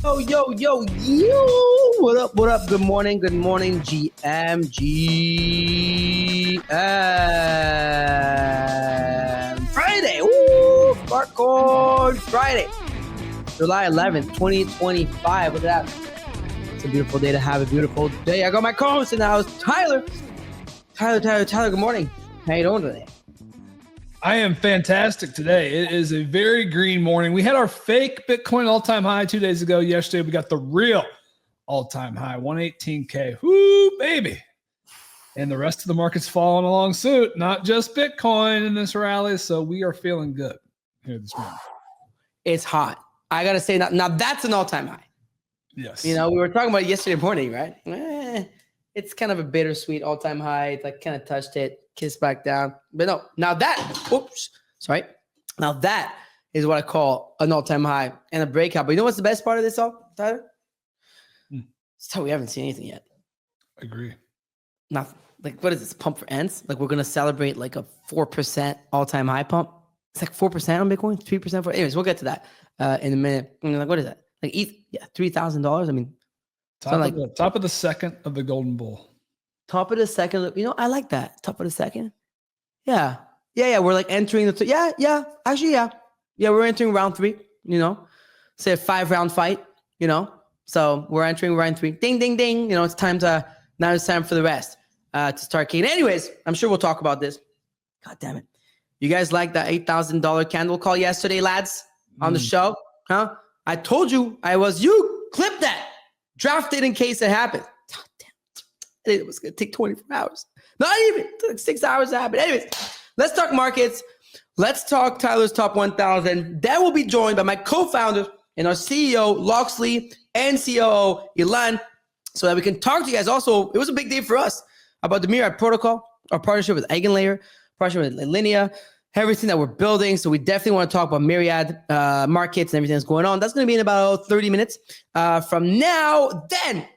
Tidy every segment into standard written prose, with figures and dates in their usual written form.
Yo. What up? Good morning, GM. Friday. Ooh, Sparkcoin Friday. July 11th, 2025. Look at that. It's a beautiful day to have a beautiful day. I got my co-host in the house, Tyler. Tyler, good morning. How you doing today? I am fantastic today. It is a very green morning. We had our fake Bitcoin all-time high 2 days ago. Yesterday, we got the real all-time high, 118K. Woo, baby. And the rest of the market's following along suit, not just Bitcoin in this rally. So we are feeling good here this morning. It's hot. I got to say, now that's an all-time high. Yes. You know, we were talking about it yesterday morning, right? It's kind of a bittersweet all-time high. It's like kind of touched it, kissed back down. But no, now that is what I call an all-time high and a breakout. But you know what's the best part of this all, Tyler? So we haven't seen anything yet. Agree. Nothing. Like, what is this, pump for ends? Like, we're going to celebrate like a 4% all-time high pump. It's like 4% on Bitcoin, 3% for. Anyways, we'll get to that in a minute. I mean, like, what is that? Like, $3,000. I mean, top of the second of the Golden Bull. Top of the second. You know, I like that. Top of the second. Yeah. We're like entering the Actually, we're entering round 3. You know, say a 5-round fight. You know, so we're entering round 3. Ding, ding, ding. You know, it's time to now. It's time for the rest to start kicking. Anyways, I'm sure we'll talk about this. God damn it! You guys like that $8,000 candle call yesterday, lads, on the show? Huh? I told you I was you. Clip that. Draft it in case it happens. God damn. It was going to take 24 hours. Not even. It took 6 hours to happen. Anyways, let's talk markets. Let's talk Tyler's Top 1000. That will be joined by my co-founders and our CEO, Loxley, and COO, Ilan, so that we can talk to you guys. Also, it was a big day for us about the Myriad protocol, our partnership with Eigenlayer, partnership with Lineia, everything that we're building. So we definitely want to talk about Myriad markets and everything that's going on. That's going to be in about 30 minutes from now. Then,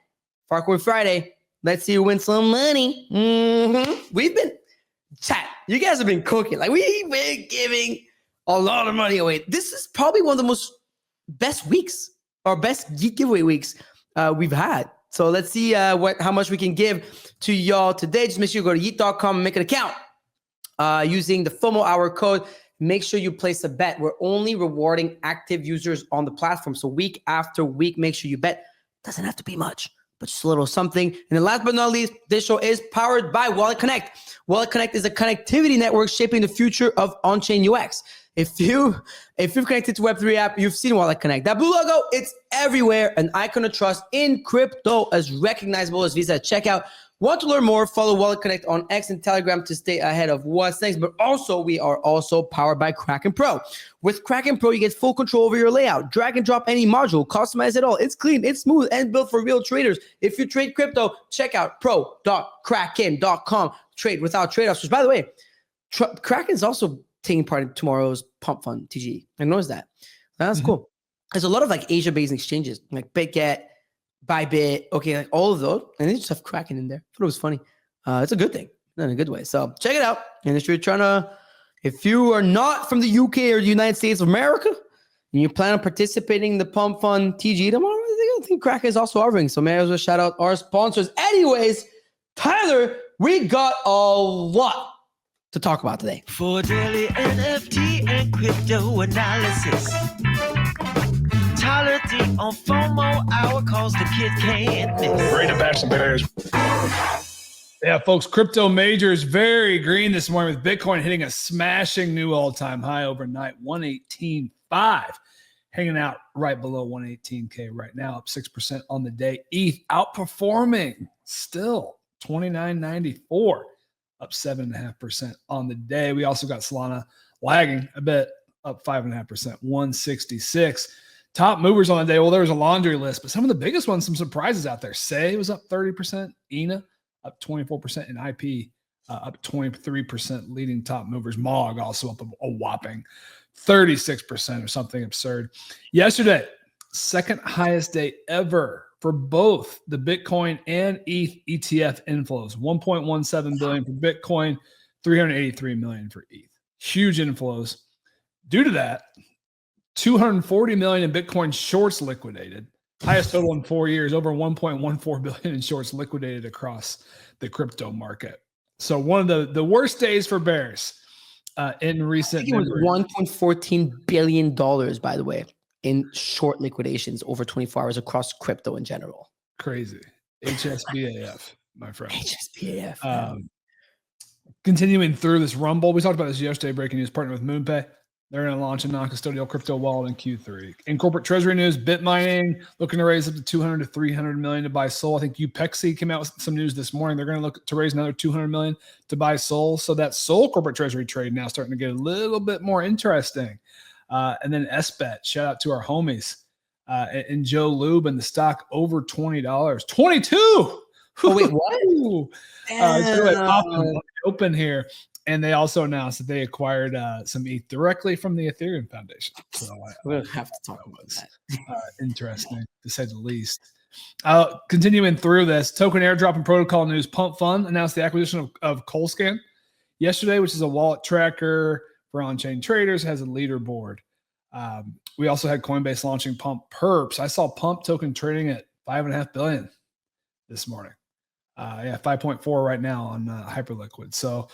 Sparkcoin Friday, let's see who wins some money. We've been, chat, you guys have been cooking. Like, we've been giving a lot of money away. This is probably one of the most best weeks, or best YEET giveaway weeks we've had. So let's see how much we can give to y'all today. Just make sure you go to yeet.com and make an account. Using the FOMO hour code, make sure you place a bet. We're only rewarding active users on the platform. So week after week, make sure you bet. Doesn't have to be much, but just a little something. And then last but not least, this show is powered by Wallet Connect. Wallet Connect is a connectivity network shaping the future of on-chain UX. If you've connected to Web3 app, you've seen Wallet Connect. That blue logo, it's everywhere. An icon of trust in crypto, as recognizable as Visa at checkout. Want to learn more? Follow Wallet Connect on X and Telegram to stay ahead of what's next. But also, we are also powered by Kraken Pro. With Kraken Pro, you get full control over your layout. Drag and drop any module. Customize it all. It's clean, it's smooth, and built for real traders. If you trade crypto, check out pro.kraken.com. Trade without trade-offs. Which, by the way, Kraken is also taking part in tomorrow's Pump Fund TGE. I noticed that. That's cool. There's a lot of like Asia-based exchanges, like BitGet, IBIT, okay, like all of those, and they just have Kraken in there. I thought it was funny. It's a good thing, in a good way. So check it out. And if you're if you are not from the UK or the United States of America, and you plan on participating in the Pump Fund TGE tomorrow, I think Kraken is also offering. So may I as well shout out our sponsors. Anyways, Tyler, we got a lot to talk about today. For daily NFT and crypto analysis. Tyler D on FOMO hour calls the kids can't miss. Ready to bash some bears. Yeah, folks, crypto majors very green this morning with Bitcoin hitting a smashing new all-time high overnight, 118.5, hanging out right below 118K right now, up 6% on the day. ETH outperforming still 29.94, up 7.5% on the day. We also got Solana lagging a bit, up 5.5%, 166. Top movers on the day. Well, there was a laundry list, but some of the biggest ones, some surprises out there. Say was up 30%, ENA up 24%, and IP up 23%, leading top movers. MOG also up a whopping 36% or something absurd. Yesterday, second highest day ever for both the Bitcoin and ETH ETF inflows. 1.17 billion for Bitcoin, 383 million for ETH. Huge inflows. Due to that, 240 million in Bitcoin shorts liquidated, Highest total in 4 years, over 1.14 billion in shorts liquidated across the crypto market. So one of the worst days for bears in recent I think it was $1.14 billion, by the way, in short liquidations over 24 hours across crypto in general. Crazy. HSBAF, my friend. HSBAF. Continuing through this rumble, we talked about this yesterday, breaking news, partner with MoonPay. They're going to launch a non-custodial crypto wallet in Q3. In corporate treasury news, Bit mining looking to raise up to 200 to 300 million to buy Sol. I think Upexi came out with some news this morning. They're going to look to raise another 200 million to buy Sol. So that Sol corporate treasury trade now starting to get a little bit more interesting. And then SBET, shout out to our homies and Joe Lube and the stock over $20, 22. Oh wait, what? Popping open here. And they also announced that they acquired some ETH directly from the Ethereum Foundation. So we'll have to talk about that. Interesting, to say the least. Continuing through this, token airdrop and protocol news, Pump Fund announced the acquisition of Colscan yesterday, which is a wallet tracker for on-chain traders, has a leaderboard. We also had Coinbase launching Pump Perps. I saw Pump token trading at $5.5 billion this morning. 5.4 right now on Hyperliquid. So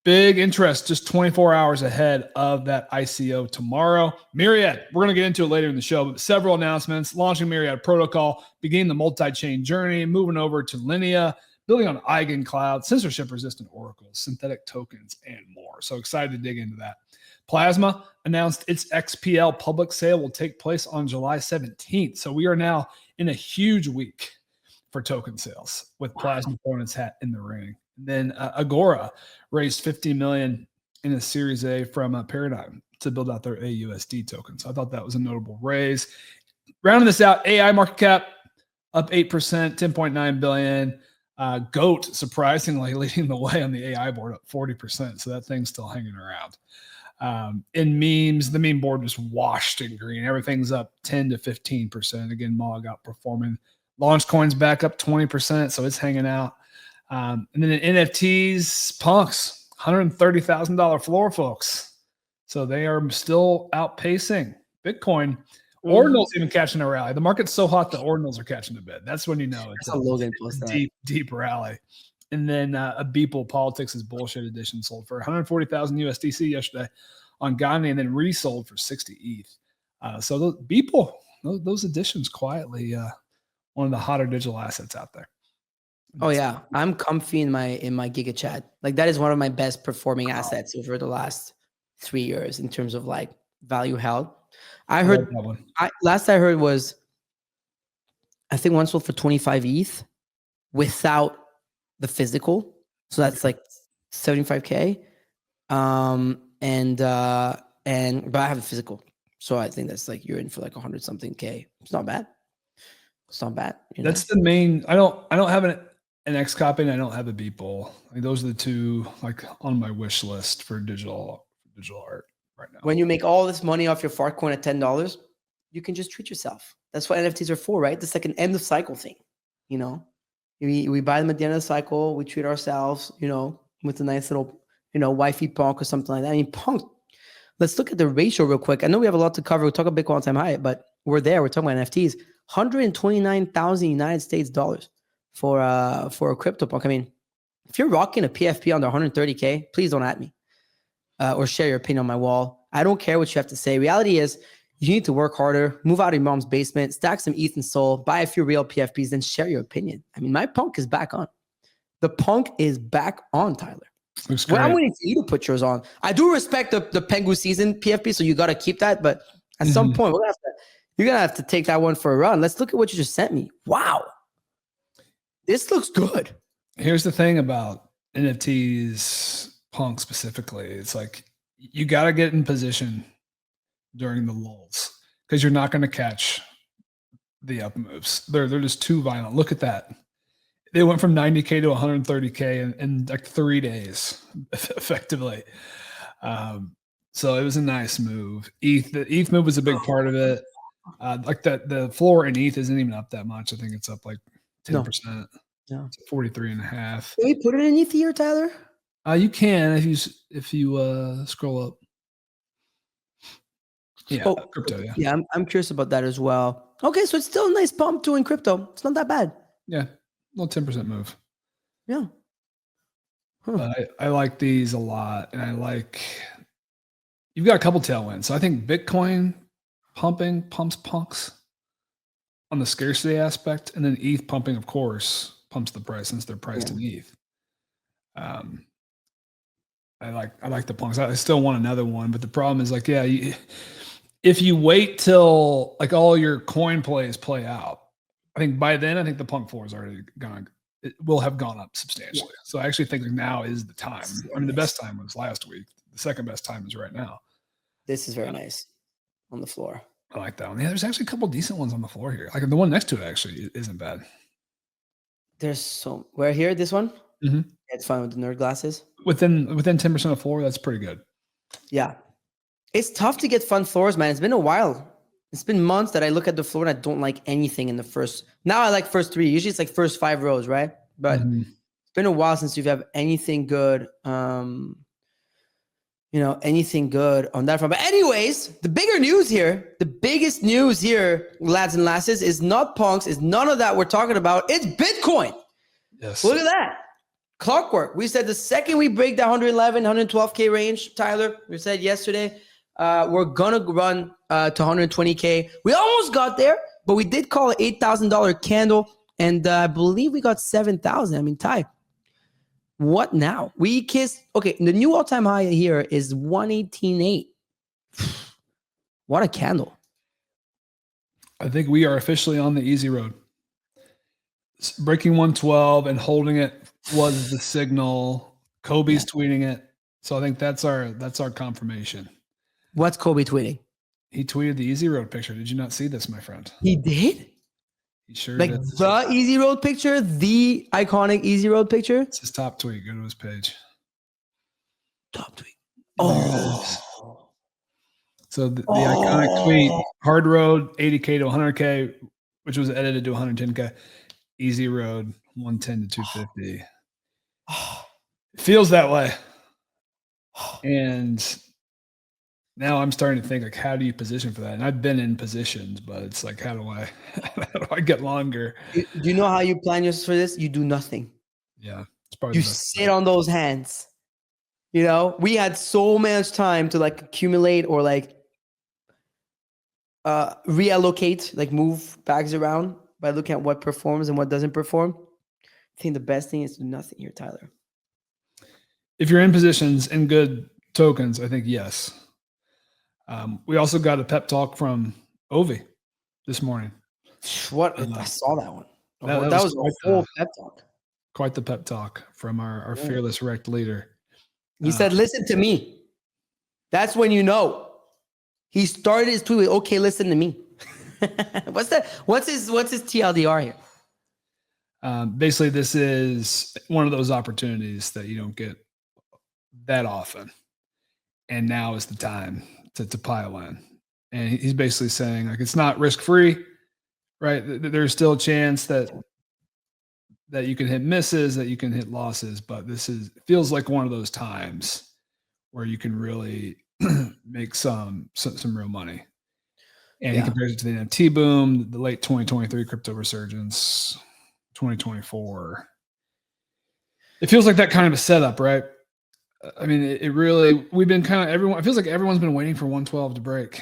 big interest just 24 hours ahead of that ICO tomorrow. Myriad, we're going to get into it later in the show, but several announcements, launching Myriad protocol, beginning the multi-chain journey, moving over to Lineia, building on EigenCloud, censorship-resistant oracles, synthetic tokens, and more. So excited to dig into that. Plasma announced its XPL public sale will take place on July 17th. So we are now in a huge week for token sales with Plasma throwing its hat in the ring. And then Agora raised $50 million in a Series A from Paradigm to build out their AUSD token. So I thought that was a notable raise. Rounding this out, AI market cap up 8%, $10.9 billion. GOAT surprisingly leading the way on the AI board, up 40%. So that thing's still hanging around. In memes, the meme board was washed in green. Everything's up 10 to 15%. Again, MOG outperforming. Launch coins back up 20%, so it's hanging out. And then in NFTs, punks, $130,000 floor, folks. So they are still outpacing Bitcoin. Ordinals even catching a rally. The market's so hot, the ordinals are catching a bid. That's when you know it's a deep rally. And then a Beeple Politics is Bullshit edition sold for 140,000 USDC yesterday on Gandhi, and then resold for 60 ETH. So those Beeple, those editions quietly one of the hotter digital assets out there. Oh yeah, I'm comfy in my Giga Chat. Like that is one of my best performing assets over the last 3 years in terms of like value held. I heard last I heard was I think one sold for 25 ETH without the physical, so that's like 75K. But I have a physical, so I think that's like you're in for like 100 something K. It's not bad. It's not bad. That's the main. I don't have an X copy, and I don't have a Beeple. Like those are the two like on my wish list for digital art right now. When you make all this money off your fart coin at $10, you can just treat yourself. That's what NFTs are for, right? It's like an end of cycle thing. We buy them at the end of the cycle. We treat ourselves, with a nice little, wifey punk or something like that. I mean, punk. Let's look at the ratio real quick. I know we have a lot to cover. We'll talk about Bitcoin all-time high, but we're there. We're talking about NFTs. 129,000 United States dollars for a crypto punk. I mean, if you're rocking a PFP under 130K, please don't at me or share your opinion on my wall. I don't care what you have to say. Reality is you need to work harder, move out of your mom's basement, stack some ETH and Sol, buy a few real PFPs, then share your opinion. I mean, my punk is back on. The punk is back on, Tyler. Well, I'm waiting for you to put yours on. I do respect the Pengu season PFP, so you got to keep that. But at some point, you're going to have to take that one for a run. Let's look at what you just sent me. Wow. This looks good. Here's the thing about NFTs, punk specifically. It's like you got to get in position during the lulls because you're not going to catch the up moves. They're just too violent. Look at that. They went from 90K to 130K in like 3 days, effectively. So it was a nice move. The ETH move was a big part of it. Like the floor in ETH isn't even up that much. I think it's up like 10%. No. 43.5. Can we put it in ETH here, Tyler? You can if you scroll up. Yeah, Oh, crypto. Yeah, yeah, I'm curious about that as well. Okay, so it's still a nice pump too in crypto. It's not that bad. yeah, little 10% move. Yeah. Huh. But I like these a lot, and I like you've got a couple tailwinds. So I think Bitcoin pumps punks on the scarcity aspect, and then ETH pumping, of course, pumps the price since they're priced in ETH. I like the punks. I still want another one, but the problem is like, yeah, if you wait till like all your coin plays play out, I think by then I think the punk 4 is already gone. It will have gone up substantially. Yeah. So I actually think like now is the time. I mean, the best time was last week. The second best time is right now. This is very nice on the floor. I like that one. Yeah, there's actually a couple decent ones on the floor here. Like the one next to it actually isn't bad. There's so where here this one. Mm-hmm. It's fine with the nerd glasses. Within 10% of floor, that's pretty good. Yeah, it's tough to get fun floors, man. It's been a while. It's been months that I look at the floor and I don't like anything in the first. Now I like first 3. Usually it's like first 5 rows, right? But it's been a while since you've had anything good. Anything good on that front. But anyways, the bigger news here, the biggest news here, lads and lasses, is not punks, is none of that we're talking about. It's Bitcoin. Yes. Look at that. Clockwork. We said the second we break the 111, 112K range, Tyler, we said yesterday, we're going to run to 120K. We almost got there, but we did call an $8,000 candle, and I believe we got 7,000. I mean, Ty, what now? We kissed. Okay, the new all-time high here is 118.8. What a candle. I think we are officially on the easy road. Breaking 112 and holding it was the signal. Kobe's tweeting it. So I think that's our confirmation. What's Kobe tweeting? He tweeted the easy road picture. Did you not see this, my friend? He did? He sure like did. The easy road picture, the iconic easy road picture. It's his top tweet. Go to his page. Top tweet. Oh. So the iconic tweet, hard road, 80K to 100K, which was edited to 110K. Easy road, 110 to 250. It feels that way. And now I'm starting to think like, how do you position for that? And I've been in positions, but it's like, how do I get longer? Do you know how you plan yourself for this? You do nothing. Yeah. It's probably you sit on those hands. You know, we had so much time to like accumulate or like reallocate, like move bags around by looking at what performs and what doesn't perform. I think the best thing is to do nothing here, Tyler. If you're in positions and good tokens, I think yes. We also got a pep talk from Ovi this morning. What? I saw that one. That was a whole pep talk. Quite the pep talk from our fearless REKT leader. He said, listen to me. That's when you know. He started his tweet with, okay, listen to me. What's that? What's his TLDR here? Basically, this is one of those opportunities that you don't get that often. And now is the time to pile in. And he's basically saying, like, it's not risk-free, right? There's still a chance that you can hit misses, that you can hit losses, but feels like one of those times where you can really make some real money. And he compares it to the NFT boom, the late 2023 crypto resurgence, 2024. It feels like that kind of a setup, right? I mean, it really, we've been kind of everyone, it feels like everyone's been waiting for 112 to break.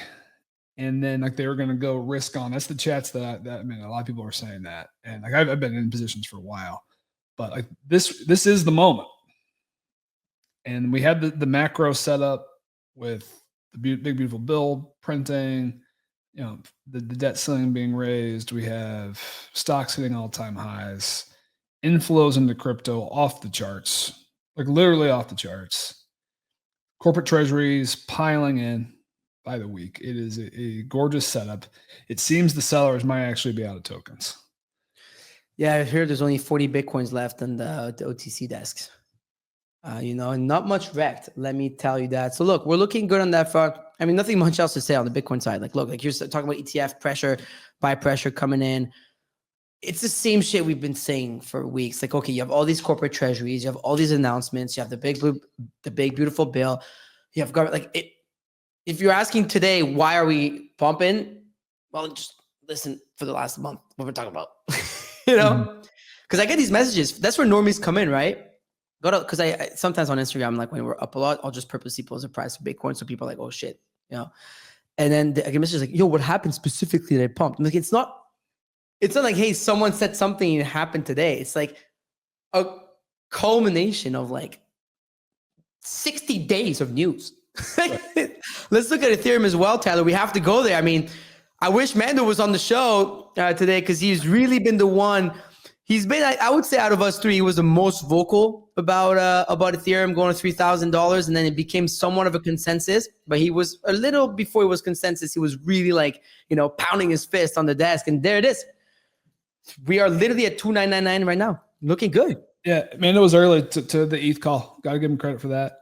And then like they were going to go risk on. That's the chats that I mean, a lot of people are saying that. And like I've been in positions for a while, but like this is the moment. And we had the macro setup with the big, beautiful bill printing, you know, the debt ceiling being raised. We have stocks hitting all-time highs, inflows into crypto off the charts, like literally off the charts. Corporate treasuries piling in by the week. It is a gorgeous setup. It seems the sellers might actually be out of tokens. Yeah, I heard there's only 40 Bitcoins left on the OTC desks. And not much REKT, let me tell you that. So look, we're looking good on that front. I mean, nothing much else to say on the Bitcoin side. Like, look, like you're talking about ETF pressure, buy pressure coming in. It's the same shit we've been saying for weeks. Like, okay, you have all these corporate treasuries, you have all these announcements, you have the big beautiful bill, you have government. Like if you're asking today, why are we pumping? Well, just listen for the last month what we're talking about. You know, because I get these messages. That's where normies come in, right? Go to because I sometimes on Instagram, like when we're up a lot, I'll just purposely post the price of Bitcoin so people are like, oh shit, you know. And then I get messages like, yo, what happened specifically that I pumped? I'm like, it's not like, hey, someone said something and it happened today. It's like a culmination of like 60 days of news. Let's look at Ethereum as well, Tyler. We have to go there. I mean, I wish Mando was on the show today because he's really been the one. He's been, I would say, out of us three, he was the most vocal about Ethereum going to $3,000, and then it became somewhat of a consensus. But he was a little before it was consensus. He was really like, you know, pounding his fist on the desk, and there it is. We are literally at 2,999 right now, looking good. Yeah, man, it was early to the ETH call. Got to give him credit for that.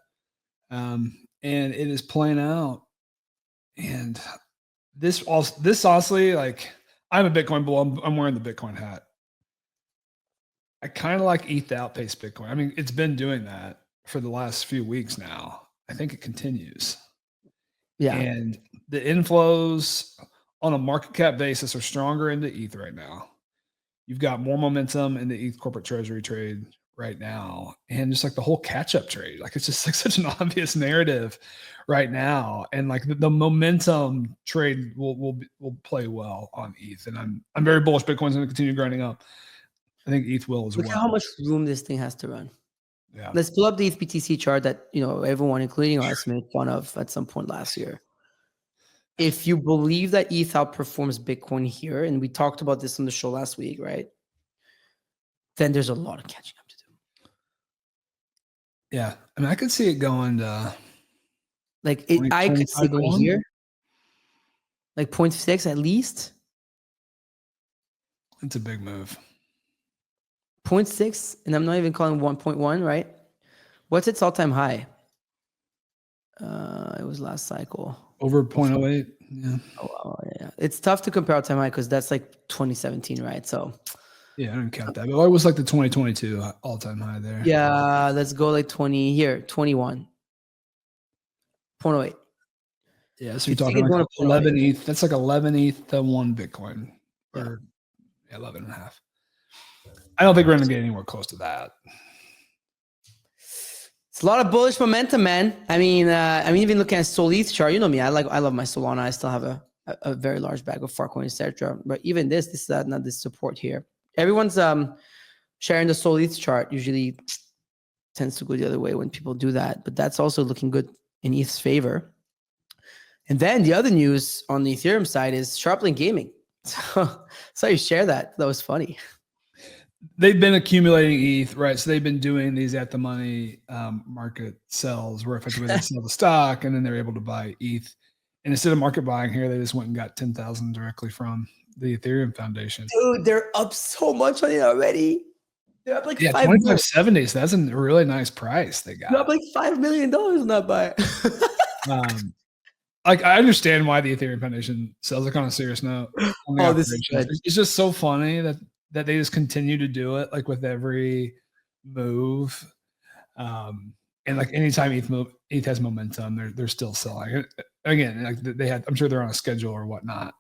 And it is playing out. And this honestly, like, I'm a Bitcoin bull. I'm wearing the Bitcoin hat. I kind of like ETH to outpace Bitcoin. I mean, it's been doing that for the last few weeks now. I think it continues. Yeah. And the inflows on a market cap basis are stronger into ETH right now. You've got more momentum in the ETH corporate treasury trade right now. And just like the whole catch-up trade, like it's just like such an obvious narrative right now. And like the momentum trade will play well on ETH. And I'm very bullish Bitcoin's going to continue grinding up. I think ETH will as well. Look at how much room this thing has to run. Yeah. Let's pull up the ETH BTC chart that, you know, everyone, including us, made fun of at some point last year. If you believe that ETH outperforms Bitcoin here, and we talked about this on the show last week, right? Then there's a lot of catching up to do. Yeah. I mean, I could see it going to like it, I could see going here. Like 0.6 at least. It's a big move. 0.6, and I'm not even calling 1.1, right? What's its all-time high? It was last cycle. Over 0.08. Yeah. Oh, yeah. It's tough to compare all-time high because that's like 2017, right? So yeah, I don't count that. But it was like the 2022 all-time high there. Yeah, let's go like 21. 0.08. Yeah, so you're talking like 11 ETH. That's like 11 ETH to 1 Bitcoin. Or 11 and a half. I don't think we're going to get anywhere close to that. It's a lot of bullish momentum, man. I mean, even looking at Sol ETH chart, you know me, I love my Solana. I still have a very large bag of Farcoin, etc. But even this is not this support here. Everyone's sharing the Sol ETH chart. Usually tends to go the other way when people do that, but that's also looking good in ETH's favor. And then the other news on the Ethereum side is Sharplink Gaming. So you share that. That was funny. They've been accumulating ETH, right? So they've been doing these at the money market sells where effectively they sell the stock and then they're able to buy ETH. And instead of market buying here, they just went and got 10,000 directly from the Ethereum Foundation. Dude, they're up so much on it already. They're up like 2570. So that's a really nice price they got. They're up like $5 million on that buy. Like I understand why the Ethereum Foundation sells it on a serious note. Oh, this is good. It's just so funny that they just continue to do it like with every move. And like anytime ETH has momentum, they're still selling. Again, like they had, I'm sure they're on a schedule or whatnot.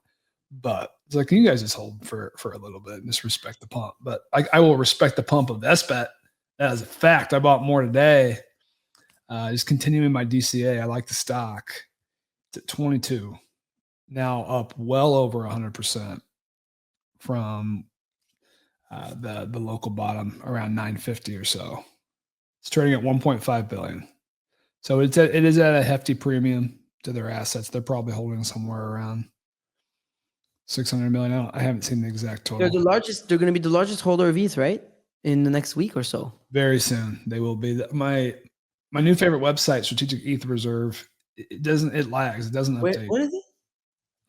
But it's like, can you guys just hold for a little bit and just respect the pump? But I will respect the pump of SBET as a fact. I bought more today. Just continuing my DCA. I like the stock. It's at 22. Now up well over 100% from the local bottom around 950 or so. It's trading at 1.5 billion. So it is at a hefty premium to their assets. They're probably holding somewhere around 600 million. I haven't seen the exact total. They're going to be the largest holder of ETH, right? In the next week or so. Very soon they will be. My new favorite website, Strategic ETH Reserve. It lags. It doesn't update. What is it?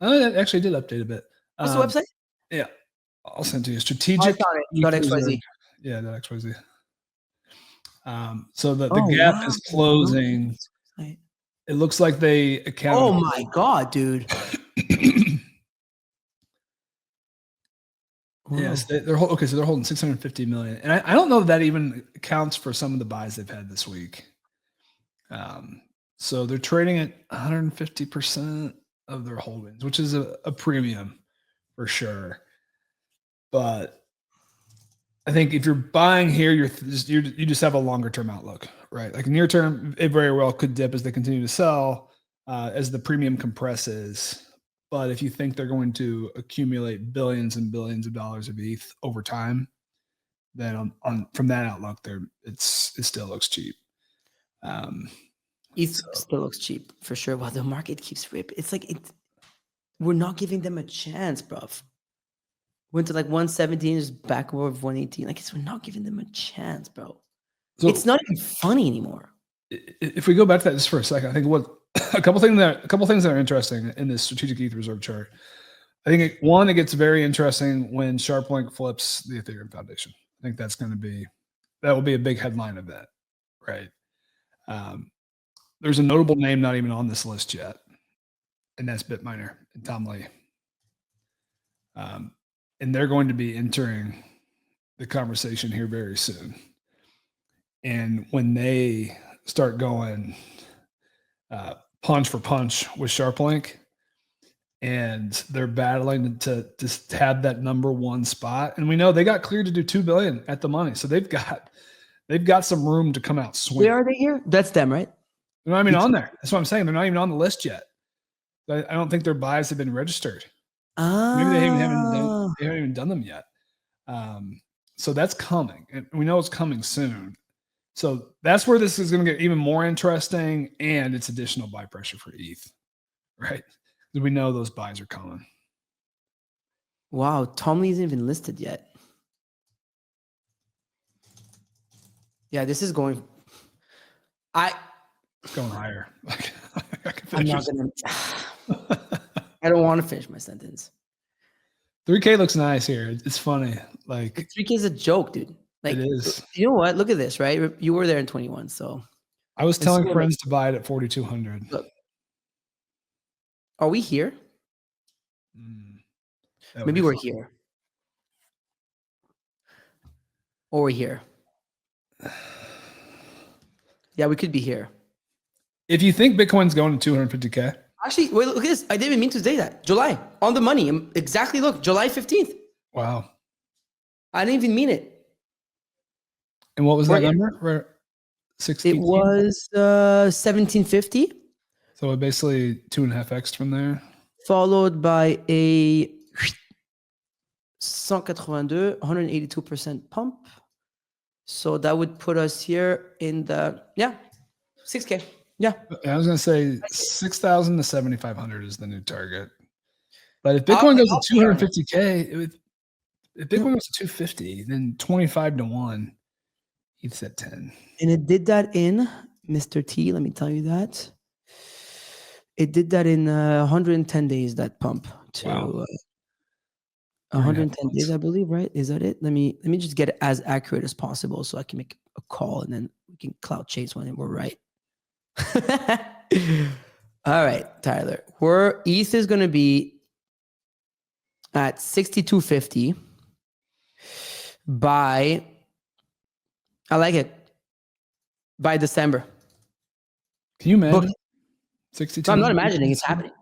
Oh, it actually did update a bit. What's the website? Yeah. I'll send to you. Strategic .xyz. Yeah, .xyz. So the gap is closing. It looks like they account. Oh my God, dude. Yes, they're okay. So they're holding 650 million, and I don't know if that even accounts for some of the buys they've had this week. So they're trading at 150% of their holdings, which is a premium for sure. But I think if you're buying here, you just have a longer term outlook, right? Like near term, it very well could dip as they continue to sell, as the premium compresses. But if you think they're going to accumulate billions and billions of dollars of ETH over time, then from that outlook, it still looks cheap. ETH still looks cheap for sure. While the market keeps ripping, it's like we're not giving them a chance, bruv. Went to like 117, just back over 118. Like we're not giving them a chance, bro. So it's not even funny anymore. If we go back to that just for a second, I think a couple things that are interesting in this strategic ETH reserve chart. I think it gets very interesting when Sharplink flips the Ethereum Foundation. I think that will be a big headline event, right? There's a notable name not even on this list yet, and that's Bitminer and Tom Lee. And they're going to be entering the conversation here very soon. And when they start going punch for punch with Sharplink, and they're battling to just have that number one spot, and we know they got cleared to do $2 billion at the money, so they've got some room to come out swinging. Where are they here? That's them, right? They're not even on there. That's what I'm saying. They're not even on the list yet. I don't think their buys have been registered. Maybe they haven't even done them yet. So that's coming, and we know it's coming soon. So that's where this is going to get even more interesting, and it's additional buy pressure for ETH, right? Because we know those buys are coming. Wow, Tom Lee isn't even listed yet. Yeah, this is going. It's going higher. I'm not gonna. I don't want to finish my sentence. 3K looks nice here. It's funny. Like 3K is a joke, dude. Like, it is. You know what? Look at this, right? You were there in 21, so I was telling friends to buy it at 4,200. Look, are we here? Maybe we're here, or we're here. Yeah, we could be here. If you think Bitcoin's going to 250K. Actually, wait, look at this. I didn't even mean to say that. July, on the money. Exactly, look, July 15th. Wow. I didn't even mean it. And what was that number? 16? It was 1750. So it basically 2.5x from there. Followed by a 182% pump. So that would put us here in the, 6K. Yeah. I was going to say 6,000 to 7,500 is the new target. But if Bitcoin goes to 250K, if Bitcoin goes to 250, then 25 to 1, ETH's at 10. And it did that in, Mr. T, let me tell you that. It did that in 110 days, that pump to 110 days, I believe, right? Is that it? Let me just get it as accurate as possible so I can make a call and then we can cloud chase when we're right. All right, Tyler. ETH is going to be at 6,250 by, I like it, by December. Can you imagine? 62. No, I'm not imagining. It's happening.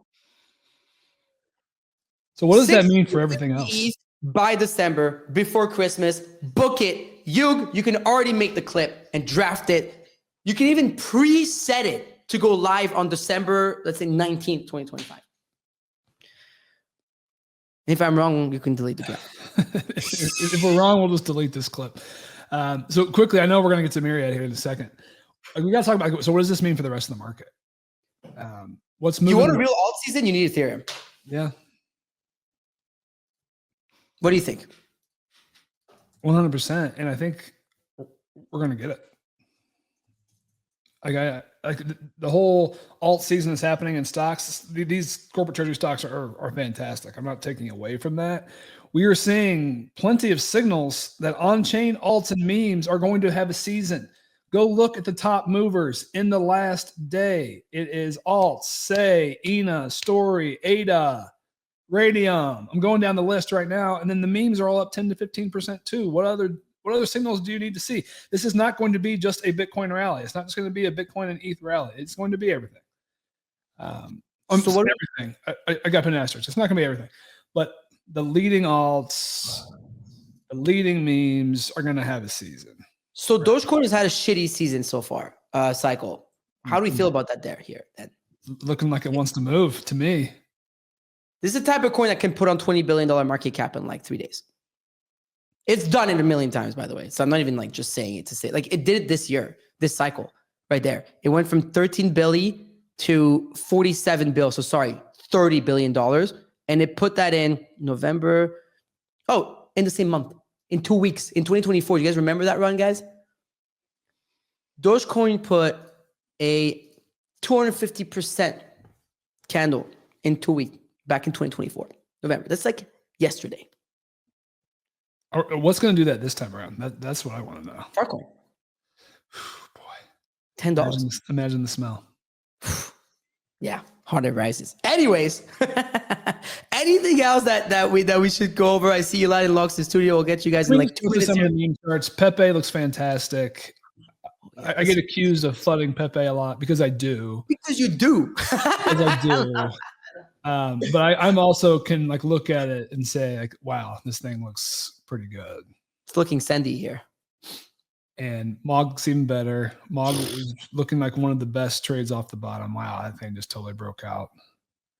So what does that mean for everything else? ETH by December, before Christmas. Book it. You can already make the clip and draft it. You can even preset it to go live on December, let's say 19th, 2025. If I'm wrong, you can delete the clip. If we're wrong, we'll just delete this clip. So quickly, I know we're going to get to Myriad here in a second. We got to talk about, so what does this mean for the rest of the market? What's moving? You want a real alt season? You need Ethereum. Yeah. What do you think? 100%. And I think we're going to get it. Like the whole alt season is happening in stocks. These corporate treasury stocks are fantastic. I'm not taking away from that. We are seeing plenty of signals that on-chain alts and memes are going to have a season. Go look at the top movers in the last day. It is alts, Say, ENA, Story, ADA, Radium. I'm going down the list right now. And then the memes are all up 10 to 15% too. What other What other signals do you need to see? This is not going to be just a Bitcoin rally. It's not just going to be a Bitcoin and ETH rally. It's going to be everything. So what? Everything. I got an asterisk. It's not going to be everything, but the leading alts, the leading memes are going to have a season. So Dogecoin has had a shitty season so far, cycle. How do we feel about that here then? Looking like it wants to move to me. This is the type of coin that can put on $20 billion market cap in like 3 days. It's done it a million times, by the way. So I'm not even like just saying it to say, like it did it this year, this cycle right there. It went from 13 billion to 47 bill. So sorry, $30 billion. And it put that in November. Oh, in the same month, in 2 weeks, in 2024. You guys remember that run, guys? Dogecoin put a 250% candle in 2 weeks back in 2024, November. That's like yesterday. What's going to do that this time around? That's what I want to know. Farcoin. Boy, $10. Imagine the smell. Yeah, heart it rises. Anyways, anything else that we should go over? I see Eli in Lux, the studio. We'll get you guys in like 2 minutes. Some of the meme charts. Pepe looks fantastic. I get accused of flooding Pepe a lot because I do. Because you do. Because I do. But I'm also can like look at it and say like, wow, this thing looks pretty good. It's looking sandy here. And Mog's even better. Mog is looking like one of the best trades off the bottom. Wow, that thing just totally broke out.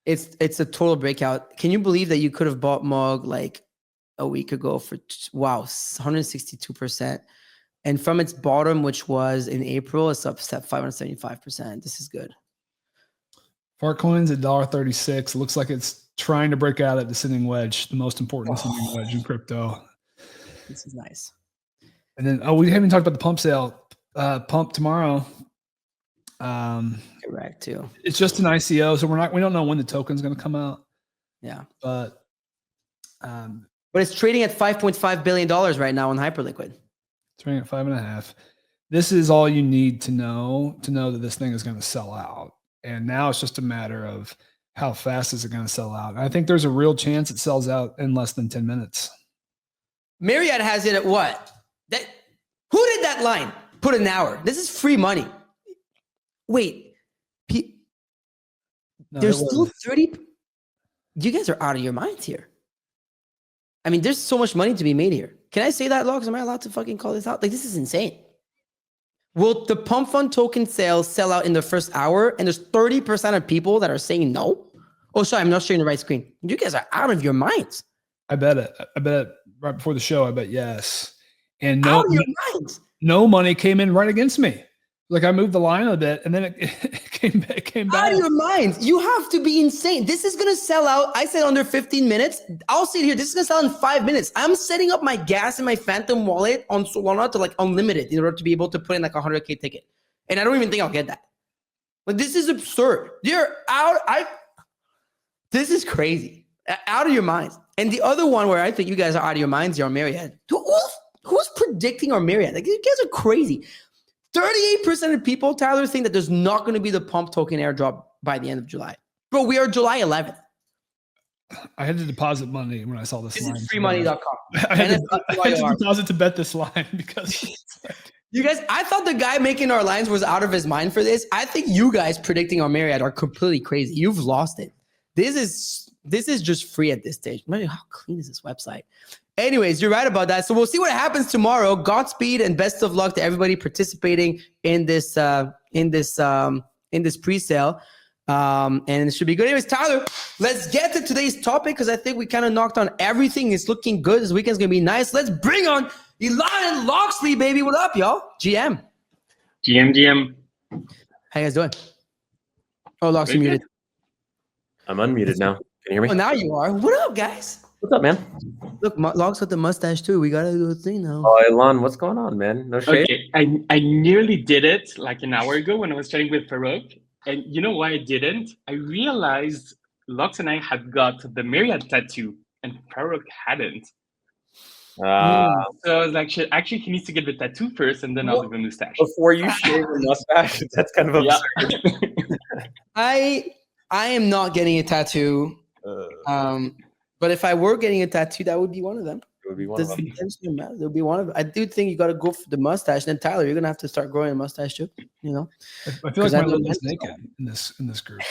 It's a total breakout. Can you believe that you could have bought Mog like a week ago for 162%? And from its bottom, which was in April, it's up 575%. This is good. Farcoin's at $1.36. Looks like it's trying to break out at descending wedge, the most important descending wedge in crypto. This is nice. And then, we haven't talked about the pump sale. Pump tomorrow. Correct too. It's just an ICO, so we don't know when the token's going to come out. Yeah, but it's trading at $5.5 billion right now on Hyperliquid. Trading at 5.5. This is all you need to know that this thing is going to sell out. And now it's just a matter of how fast is it going to sell out. And I think there's a real chance it sells out in less than 10 minutes. Myriad has it at what? Who did that line? Put an hour. This is free money. Wait. There's still 30. You guys are out of your minds here. I mean, there's so much money to be made here. Can I say that, Logs? Am I allowed to fucking call this out? Like, this is insane. Will the pump fund token sales sell out in the first hour? And there's 30% of people that are saying no? Oh, sorry, I'm not sharing the right screen. You guys are out of your minds. I bet it right before the show. I bet yes. And out of your minds. No money came in right against me. Like I moved the line a bit, and then it came back. Out of your minds. You have to be insane. This is going to sell out. I said under 15 minutes. I'll sit here. This is going to sell in 5 minutes. I'm setting up my gas in my Phantom wallet on Solana to like unlimited in order to be able to put in like a 100K ticket. And I don't even think I'll get that. Like, this is absurd. You're out. This is crazy. Out of your minds. And the other one where I think you guys are out of your minds here on Myriad. Who's predicting our Myriad? Like, you guys are crazy. 38% of people, Tyler, think that there's not going to be the pump token airdrop by the end of July. Bro, we are July 11th. I had to deposit money when I saw this line. This is freemoney.com. I had to deposit to bet this line because you guys, I thought the guy making our lines was out of his mind for this. I think you guys predicting our Myriad are completely crazy. You've lost it. This is just free at this stage. How clean is this website? Anyways, you're right about that. So we'll see what happens tomorrow. Godspeed and best of luck to everybody participating in this pre-sale. And it should be good. Anyways, Tyler, let's get to today's topic because I think we kind of knocked on everything. It's looking good. This weekend's gonna be nice. Let's bring on Elon and Loxley, baby. What up, y'all? GM. How you guys doing? Oh, Loxley muted. I'm unmuted now. Can you hear me? Oh, now you are. What up, guys? What's up, man? Look, Logs with the mustache too. We gotta do a thing now. Oh, Elon, what's going on, man? No shade. Okay, I nearly did it like an hour ago when I was chatting with Farouk. And you know why I didn't? I realized Lux and I had got the Myriad tattoo and Farouk hadn't. So I was like, shit, actually, he needs to get the tattoo first and then I'll do the mustache. Before you shave your mustache? That's kind of absurd. I am not getting a tattoo. But if I were getting a tattoo, that would be one of them. It would be one Does of them. intention matter? There'll be one of. I do think you got to go for the mustache. Then Tyler, you're gonna have to start growing a mustache too. You know. I feel like 'Cause I my know little is men- naked in this group.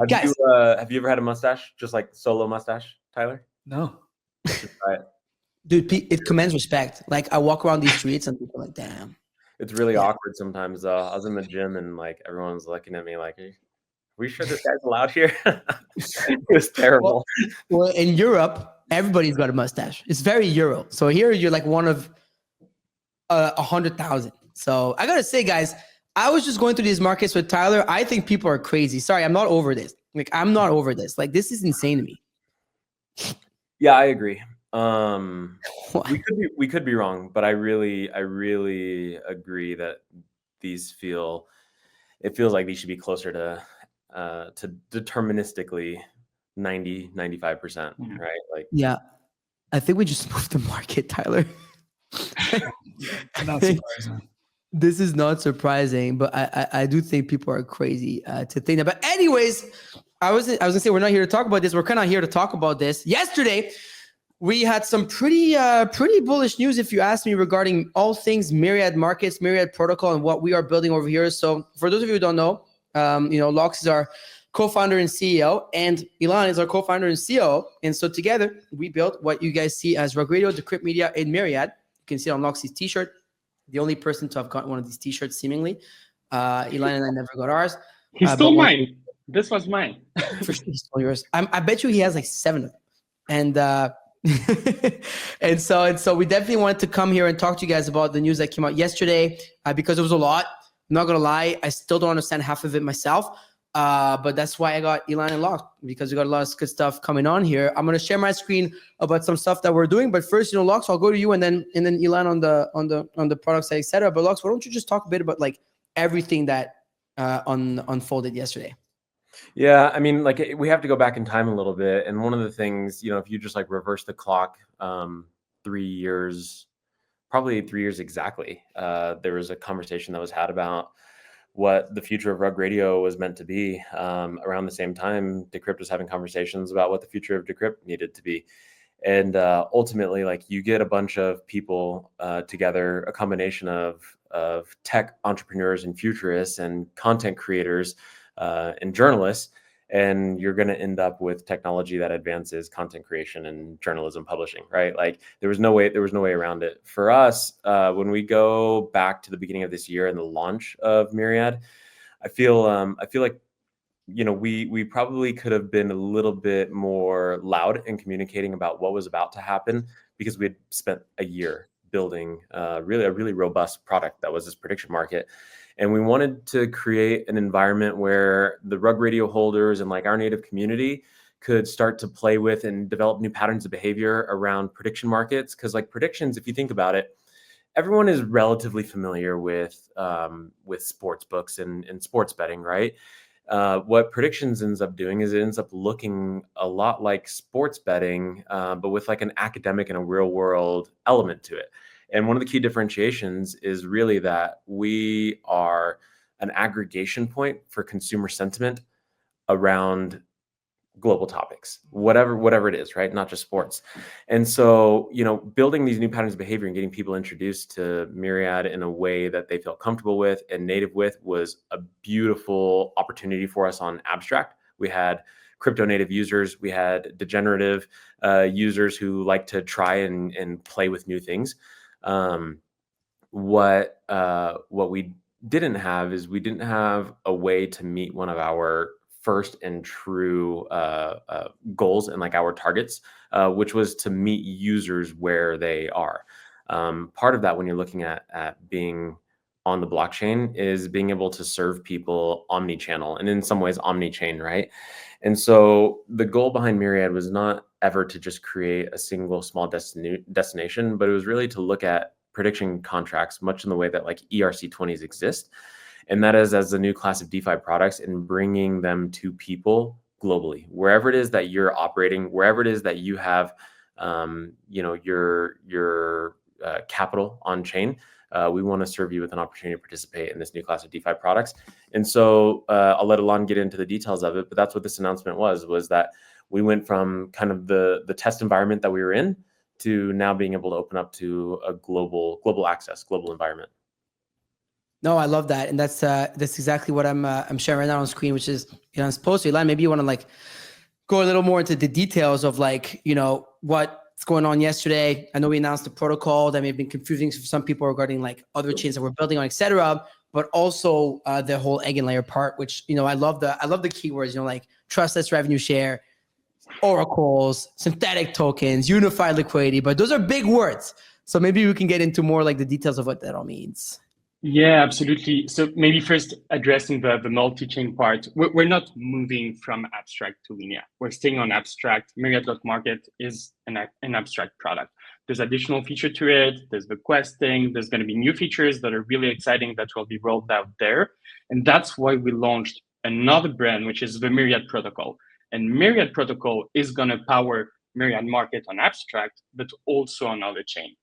Guys. Have you ever had a mustache, just like solo mustache, Tyler? No. Try it. Dude, it commands respect. Like I walk around these streets and people are like, damn. It's really Yeah. awkward sometimes. I was in the gym and like everyone's looking at me like, "Are we sure this guy's allowed here?" It was terrible. Well, in Europe, everybody's got a mustache. It's very Euro. So here you're like one of 100,000. So I gotta say, guys, I was just going through these markets with Tyler. I think people are crazy. Sorry, I'm not over this. Like I'm not over this. Like this is insane to me. Yeah, I agree. We could be wrong, but I really agree that it feels like these should be closer to deterministically 90-95%, right? Like Yeah, I think we just moved the market, Tyler. Not surprising. This is not surprising, but I do think people are crazy to think that. But anyways, I was gonna say we're not here to talk about this. We're kind of here to talk about this. Yesterday, we had some pretty bullish news, if you ask me, regarding all things Myriad markets, Myriad protocol, and what we are building over here. So for those of you who don't know, Lox is our co-founder and CEO, and Ilan is our co-founder and CEO. And so together, we built what you guys see as REKT Radio, Decrypt Media, and Myriad. You can see it on Loxy's t-shirt. The only person to have gotten one of these t-shirts, seemingly. Ilan and I never got ours. He stole mine. This was mine. For sure he stole yours. I bet you he has like 7 of them. And and so we definitely wanted to come here and talk to you guys about the news that came out yesterday because it was a lot. I'm not gonna lie, I still don't understand half of it myself. But that's why I got Ilan and Lox, because we got a lot of good stuff coming on here. I'm gonna share my screen about some stuff that we're doing. But first, Lox, I'll go to you and then Ilan on the product side, etc. But Lox, why don't you just talk a bit about like everything that unfolded yesterday? Yeah, I mean, like we have to go back in time a little bit. And one of the things, if you just like reverse the clock 3 years, probably 3 years exactly, there was a conversation that was had about what the future of REKT Radio was meant to be. Around the same time, Decrypt was having conversations about what the future of Decrypt needed to be. And ultimately, like you get a bunch of people together, a combination of tech entrepreneurs and futurists and content creators and journalists, and you're going to end up with technology that advances content creation and journalism publishing, right? Like there was no way around it. For us, when we go back to the beginning of this year and the launch of Myriad, I feel like we probably could have been a little bit more loud in communicating about what was about to happen, because we had spent a year building a really robust product that was this prediction market. And we wanted to create an environment where the REKT Radio holders and like our native community could start to play with and develop new patterns of behavior around prediction markets. Because like predictions, if you think about it, everyone is relatively familiar with sports books and sports betting, right? What predictions ends up doing is it ends up looking a lot like sports betting, but with like an academic and a real world element to it. And one of the key differentiations is really that we are an aggregation point for consumer sentiment around global topics, whatever it is, right? Not just sports. And so, building these new patterns of behavior and getting people introduced to Myriad in a way that they feel comfortable with and native with was a beautiful opportunity for us on Abstract. We had crypto native users, we had degenerative users who like to try and play with new things. What we didn't have is we didn't have a way to meet one of our first and true goals and like our targets, which was to meet users where they are. Part of that, when you're looking at being on the blockchain, is being able to serve people omni-channel and in some ways omni-chain, right? And so the goal behind Myriad was not ever to just create a single small destination, but it was really to look at prediction contracts much in the way that like ERC20s exist. And that is as a new class of DeFi products and bringing them to people globally, wherever it is that you're operating, wherever it is that you have, your capital on chain. We want to serve you with an opportunity to participate in this new class of DeFi products. And so I'll let Ilan get into the details of it, but that's what this announcement was that we went from kind of the test environment that we were in to now being able to open up to a global access, global environment. No, I love that, and that's exactly what I'm sharing right now on screen, which is, you know, I'm supposed to, Eli, maybe you want to like go a little more into the details of like, you know, what's going on yesterday. I know we announced the protocol that may have been confusing for some people regarding like other chains that we're building on, etc. But also the whole EigenLayer part, which, you know, I love the keywords, you know, like trustless revenue share, oracles, synthetic tokens, unified liquidity, but those are big words. So maybe we can get into more like the details of what that all means. Yeah, absolutely. So maybe first addressing the multi-chain part. We're not moving from abstract to Lineia. We're staying on abstract. Myriad.market is an abstract product. There's additional feature to it. There's the questing. There's going to be new features that are really exciting that will be rolled out there. And that's why we launched another brand, which is the Myriad protocol. And Myriad protocol is going to power Myriad market on abstract, but also on other chain.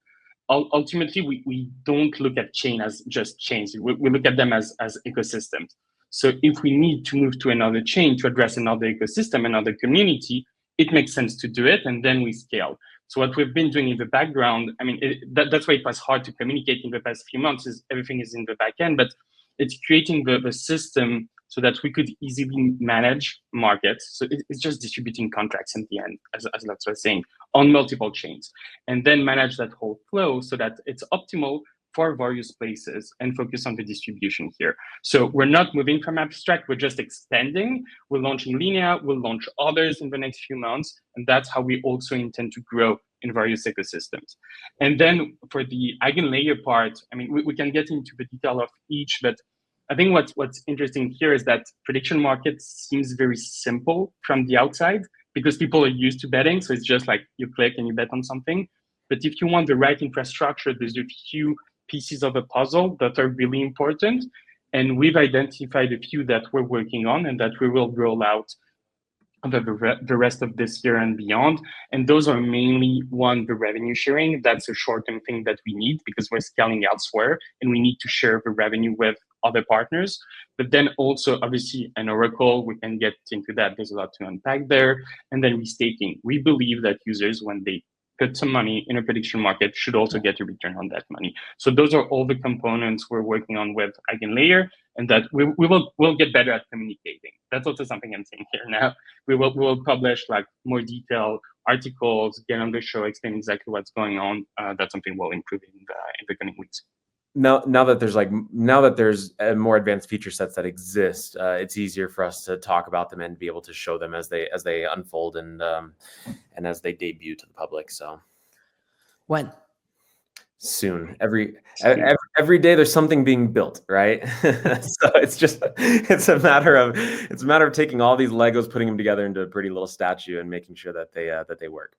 Ultimately, we don't look at chain as just chains. We look at them as ecosystems. So if we need to move to another chain to address another ecosystem, another community, it makes sense to do it, and then we scale. So what we've been doing in the background, I mean, that's why it was hard to communicate in the past few months, is everything is in the back end, but it's creating the system so that we could easily manage markets. So it's just distributing contracts in the end, as Lux was saying, on multiple chains, and then manage that whole flow so that it's optimal for various places and focus on the distribution here. So we're not moving from abstract, we're just expanding. We're launching Lineia, we'll launch others in the next few months, and that's how we also intend to grow in various ecosystems. And then for the EigenLayer part, I mean, we can get into the detail of each, but I think what's interesting here is that prediction market seems very simple from the outside because people are used to betting. So it's just like you click and you bet on something. But if you want the right infrastructure, there's a few pieces of a puzzle that are really important. And we've identified a few that we're working on and that we will roll out the rest of this year and beyond. And those are mainly, one, the revenue sharing. That's a short-term thing that we need because we're scaling elsewhere and we need to share the revenue with other partners. But then also, obviously, an oracle, we can get into that. There's a lot to unpack there. And then restaking. We believe that users, when they put some money in a prediction market, should also get a return on that money. So those are all the components we're working on with EigenLayer, and that we'll get better at communicating. That's also something I'm saying here now. We'll publish like more detailed articles, get on the show, explain exactly what's going on. That's something we'll improve in the coming weeks. Now that there's more advanced feature sets that exist, it's easier for us to talk about them and be able to show them as they unfold and as they debut to the public. So when? Soon. Every day there's something being built, right? So it's a matter of taking all these Legos, putting them together into a pretty little statue and making sure that they work.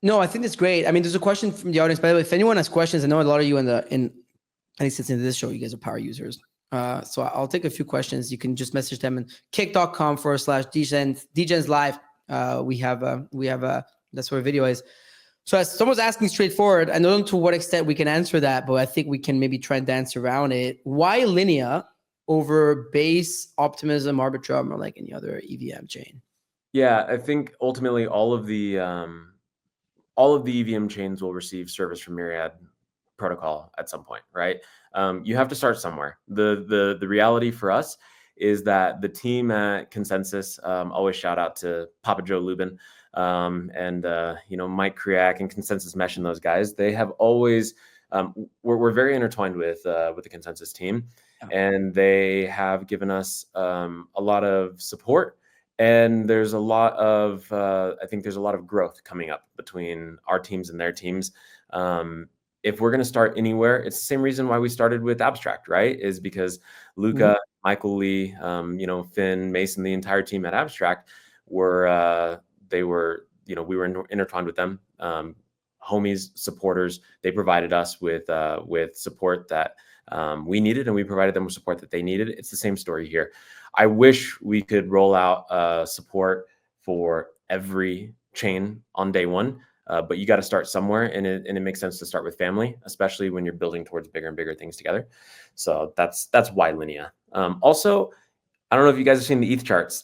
No, I think that's great. I mean, there's a question from the audience. By the way, if anyone has questions, I know a lot of you at least since in this show, you guys are power users. So I'll take a few questions. You can just message them and kick.com/Degenz live. We have that's where video is. So as someone's asking straightforward, I don't know to what extent we can answer that, but I think we can maybe try and dance around it. Why Lineia over Base, Optimism, Arbitrum, or like any other EVM chain? Yeah, I think ultimately all of the EVM chains will receive service from Myriad protocol at some point, right? You have to start somewhere. The reality for us is that the team at Consensus, always shout out to Papa Joe Lubin, and Mike Kriak and Consensus Mesh and those guys. They have always we're very intertwined with the Consensus team, and they have given us a lot of support. And there's a lot of I think there's a lot of growth coming up between our teams and their teams. If we're going to start anywhere, it's the same reason why we started with Abstract, right? Is because Luca, Michael Lee, Finn, Mason, the entire team at Abstract we were intertwined with them, homies, supporters. They provided us with support that we needed, and we provided them with support that they needed. It's the same story here. I wish we could roll out support for every chain on day one. But you got to start somewhere, and it makes sense to start with family, especially when you're building towards bigger and bigger things together. So that's why Lineia. Also, I don't know if you guys have seen the ETH charts.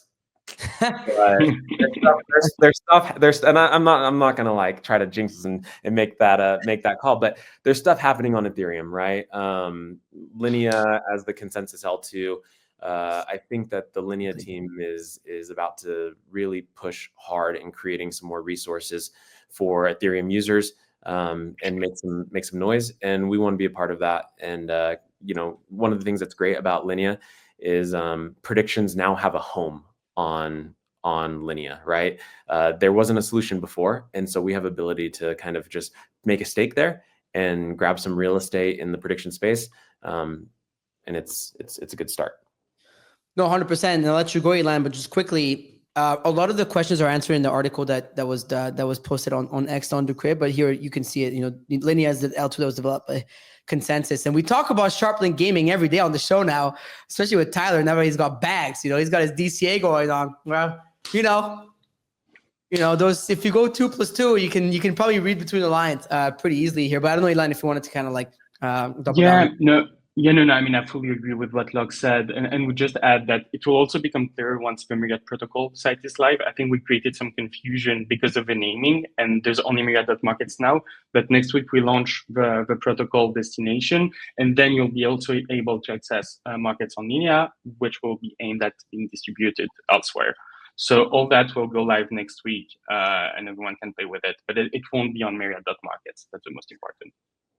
But there's and I'm not gonna like try to jinx and make that call, but there's stuff happening on Ethereum, right? Lineia as the consensus L2. I think that the Lineia team is about to really push hard in creating some more resources for Ethereum users, and make some noise, and we want to be a part of that. And one of the things that's great about Lineia is predictions now have a home on Lineia, right? There wasn't a solution before, and so we have ability to kind of just make a stake there and grab some real estate in the prediction space, and it's a good start. No, 100%. And I'll let you go, Elan, but just quickly, a lot of the questions are answered in the article that was posted on X on Decrypt, but here you can see it. Lineia is the L2 that was developed by consensus, and we talk about Sharplink gaming every day on the show now, especially with Tyler. Now he's got bags. He's got his DCA going on. Well, those. If you go 2 + 2, you can probably read between the lines pretty easily here. But I don't know, Elan, if you wanted to kind of like double down. No. I mean, I fully agree with what Locke said, and we just add that it will also become clearer once the Myriad protocol site is live. I think we created some confusion because of the naming, and there's only Myriad.markets now. But next week we launch the protocol destination, and then you'll be also able to access markets on Lineia, which will be aimed at being distributed elsewhere. So all that will go live next week, and everyone can play with it. But it won't be on Myriad.markets. That's the most important.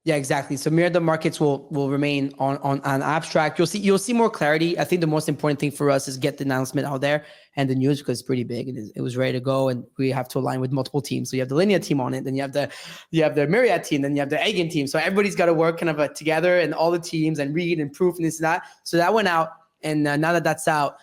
Yeah, exactly. So Myriad markets will remain on abstract. You'll see more clarity. I think the most important thing for us is get the announcement out there and the news, because it's pretty big and it was ready to go, and we have to align with multiple teams. So you have the Lineia team on it, then you have the Myriad team, then you have the Eigen team. So everybody's got to work kind of together, and all the teams and read and proof and this and that. So that went out, and now that that's out,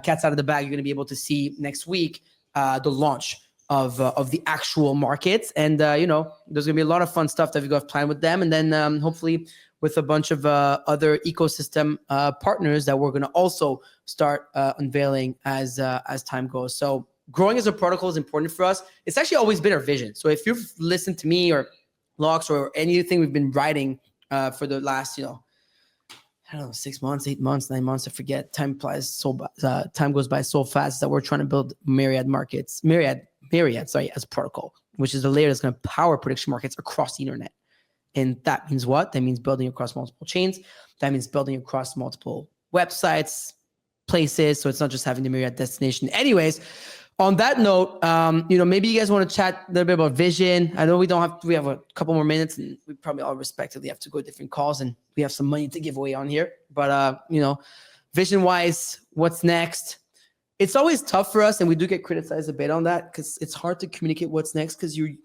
cat's out of the bag. You're going to be able to see next week the launch of the actual markets, and there's gonna be a lot of fun stuff that we got planned with them, and then hopefully with a bunch of other ecosystem partners that we're gonna also start unveiling as time goes. So growing as a protocol is important for us. It's actually always been our vision. So if you've listened to me or Locks or anything we've been writing for the last 6 months, 8 months, 9 months, I forget. Time goes by so fast that we're trying to build Myriad as a protocol, which is the layer that's going to power prediction markets across the internet. And that means what? That means building across multiple chains. That means building across multiple websites, places. So it's not just having the Myriad destination. Anyways, on that note, maybe you guys want to chat a little bit about vision. I know we have a couple more minutes, and we probably all respectively have to go to different calls, and we have some money to give away on here. But, vision wise, what's next? It's always tough for us, and we do get criticized a bit on that, because it's hard to communicate what's next, because you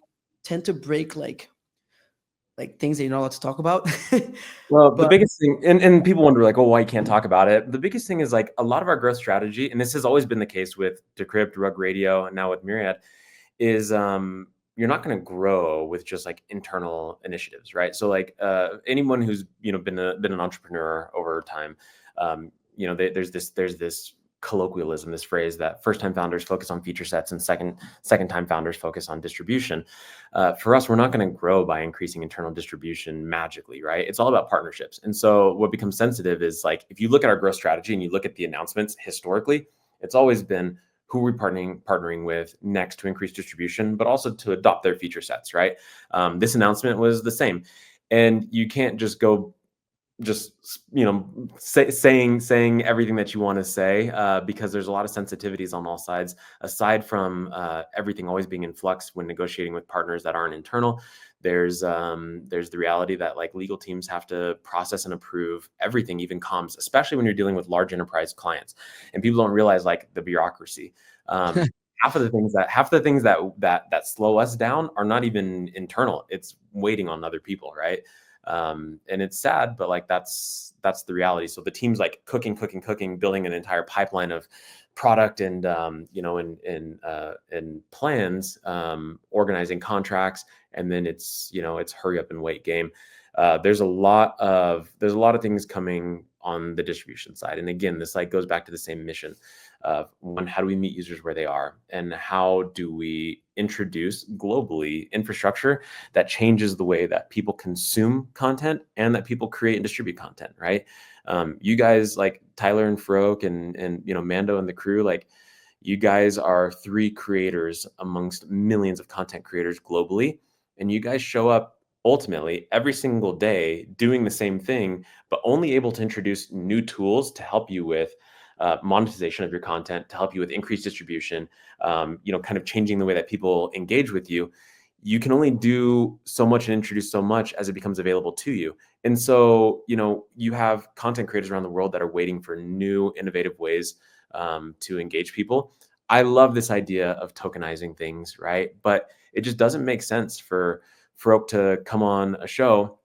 tend to break like things that you're not allowed to talk about. Well, the biggest thing, and people wonder like, oh, why you can't talk about it. The biggest thing is like a lot of our growth strategy, and this has always been the case with Decrypt, Rug Radio, and now with Myriad, is you're not going to grow with just like internal initiatives, right? So like anyone who's been an entrepreneur over time, there's this colloquialism, this phrase that first-time founders focus on feature sets and second-time founders focus on distribution. For us, we're not going to grow by increasing internal distribution magically, right? It's all about partnerships. And so what becomes sensitive is like, if you look at our growth strategy and you look at the announcements historically, it's always been who we're partnering with next to increase distribution, but also to adopt their feature sets, right? This announcement was the same. And you can't just go saying everything that you want to say, because there's a lot of sensitivities on all sides, aside from everything always being in flux when negotiating with partners that aren't internal. There's the reality that like legal teams have to process and approve everything, even comms, especially when you're dealing with large enterprise clients, and people don't realize like the bureaucracy. Half the things that slow us down are not even internal. It's waiting on other people, right? And it's sad, but like that's the reality. So the team's like cooking, building an entire pipeline of product and plans, organizing contracts, and then it's hurry up and wait game. There's a lot of things coming on the distribution side, and again, this like goes back to the same mission of one: how do we meet users where they are, and how do we introduce globally infrastructure that changes the way that people consume content and that people create and distribute content, right? You guys like Tyler and Farouk and Mando and the crew, like You guys are 3 creators amongst millions of content creators globally, and you guys show up ultimately every single day doing the same thing, but only able to introduce new tools to help you with monetization of your content, to help you with increased distribution, kind of changing the way that people engage with you. You can only do so much and introduce so much as it becomes available to you. And so, you have content creators around the world that are waiting for new, innovative ways to engage people. I love this idea of tokenizing things, right? But it just doesn't make sense for folk to come on a show,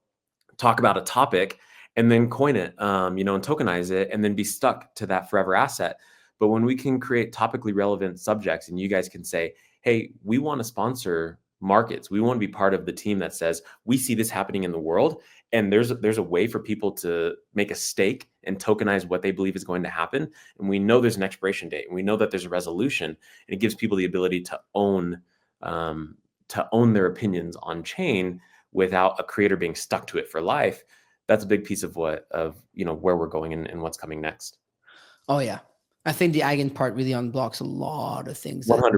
talk about a topic, and then coin it, and tokenize it, and then be stuck to that forever asset. But when we can create topically relevant subjects, and you guys can say, hey, we want to sponsor markets. We want to be part of the team that says, we see this happening in the world, and there's a way for people to make a stake and tokenize what they believe is going to happen. And we know there's an expiration date, and we know that there's a resolution, and it gives people the ability to own their opinions on chain without a creator being stuck to it for life. That's a big piece of where we're going and what's coming next. Oh yeah, I think the Eigen part really unblocks a lot of things. 100%.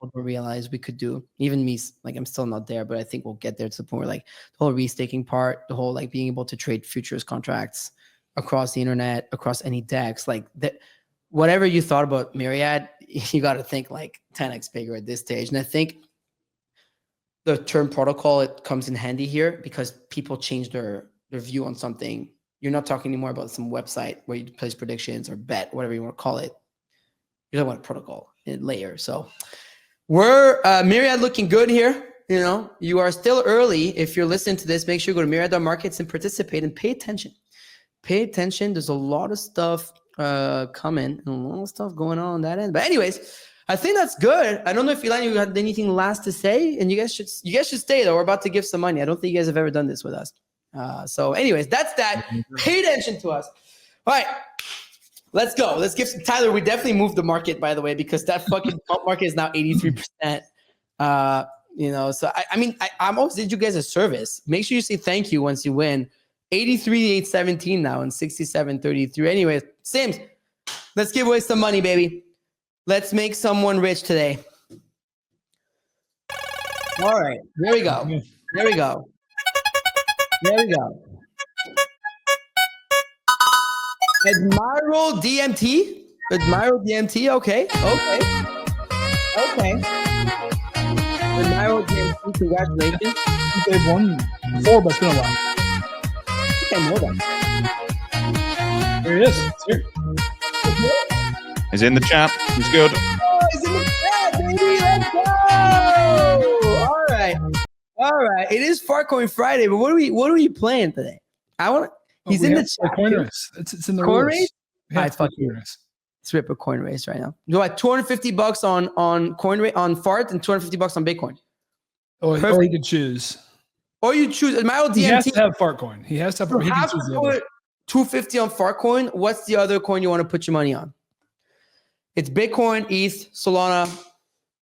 People realize we could do. Even me, like I'm still not there, but I think we'll get there to the point where like the whole restaking part, the whole like being able to trade futures contracts across the internet, across any DEX, like that. Whatever you thought about Myriad, you got to think like 10x bigger at this stage. And I think the term protocol, it comes in handy here because people change their view on something. You're not talking anymore about some website where you place predictions or bet, whatever you want to call it. You're talking about a protocol layer. So we're Myriad looking good here. You are still early. If you're listening to this, make sure you go to Myriad.markets and participate and pay attention. Pay attention. There's a lot of stuff coming and a lot of stuff going on that end. But anyways, I think that's good. I don't know if Elon, you had anything last to say, and you guys should stay though. We're about to give some money. I don't think you guys have ever done this with us. So anyways, that's that. Pay attention to us. All right, let's go. Let's give some Tyler. We definitely moved the market, by the way, because that fucking market is now 83%. So I'm always did you guys a service. Make sure you say thank you once you win. 83,817 now and 67.33. Anyways, Sims, let's give away some money, baby. Let's make someone rich today. All right, there we go. There we go. There we go. Admiral DMT. Admiral DMT. Okay. Admiral DMT. Congratulations. They've won before, but it's been a while. I know that. There he is. It's here. He's in the chat. He's good. Oh, he's in the chat, baby. Let's go. All right. It is Farcoin Friday, but what are we playing today? He's in the chat. Coin race. It's in the coin rules. race. Yeah, Fuck you. Let's rip a coin race right now. You got $250 on coin rate on Fart and $250 on Bitcoin. Or you could choose. Or you choose Admiral DMT. He has to have Fartcoin. He has to have. You have to put $250 on Fartcoin. What's the other coin you want to put your money on? It's Bitcoin, ETH, Solana,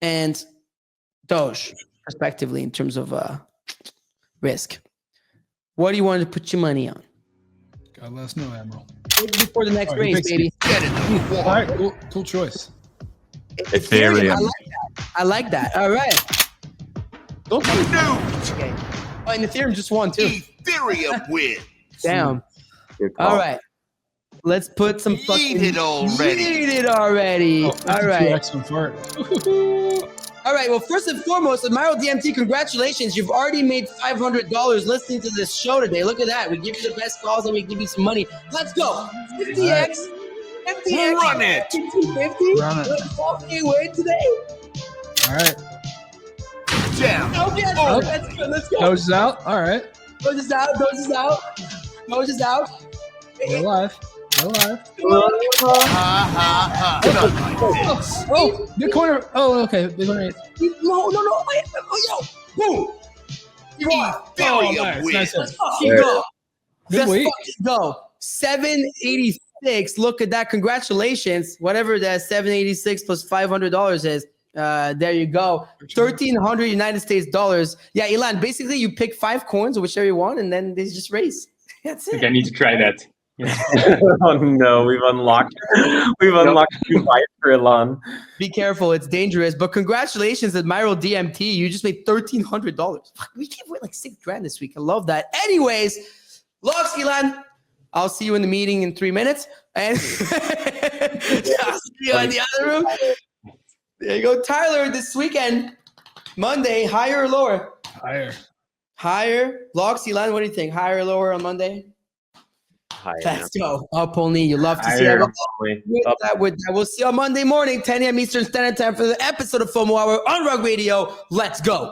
and Doge, respectively, in terms of risk. What do you want to put your money on? God let us know, Admiral. Before the next race, baby. All right, cool choice. Ethereum. I like that. All right. Don't tell me. Okay. Oh, and Ethereum just won too. Ethereum wins. Damn. All right. Let's put some fucking. Yeet it already. All right. Excellent fart. All right. Well, first and foremost, Admiral DMT, congratulations. You've already made $500 listening to this show today. Look at that. We give you the best calls and we give you some money. Let's go. 50x. 50x. Run it. 250. Run it. Let's walking away today. All right. Down. Okay. Oh. That's good. Let's go. Nose is out. All right. Nose is out. Nose is out. Nose is out. We're alive. We're alive. Oh, Bitcoin. Oh, okay. Bitcoin. No. Yo. Boom. You are. Ethereum wins. Nice. Let's fucking go. Good Let's week. fucking go. 786. Look at that. Congratulations. Whatever that 786 plus $500 is. There you go. 1,300 United States dollars. Yeah, Elon, basically you pick 5 coins or whichever you want, and then they just race. That's I think it. I need to try that. Oh no, we've unlocked two bites for Elon. Be careful, it's dangerous. But congratulations, Admiral DMT. You just made $1,300. Fuck, we gave away like $6,000 this week. I love that. Anyways, Lux Elon, I'll see you in the meeting in 3 minutes. And I'll see you in the other room. There you go. Tyler, this weekend, Monday, higher or lower? Higher. Lux Elon, what do you think? Higher or lower on Monday? Higher. Let's go. Up only. You love to see it. With that, we'll see you on Monday morning, 10 a.m. Eastern Standard Time for the episode of FOMO Hour on Rug Radio. Let's go.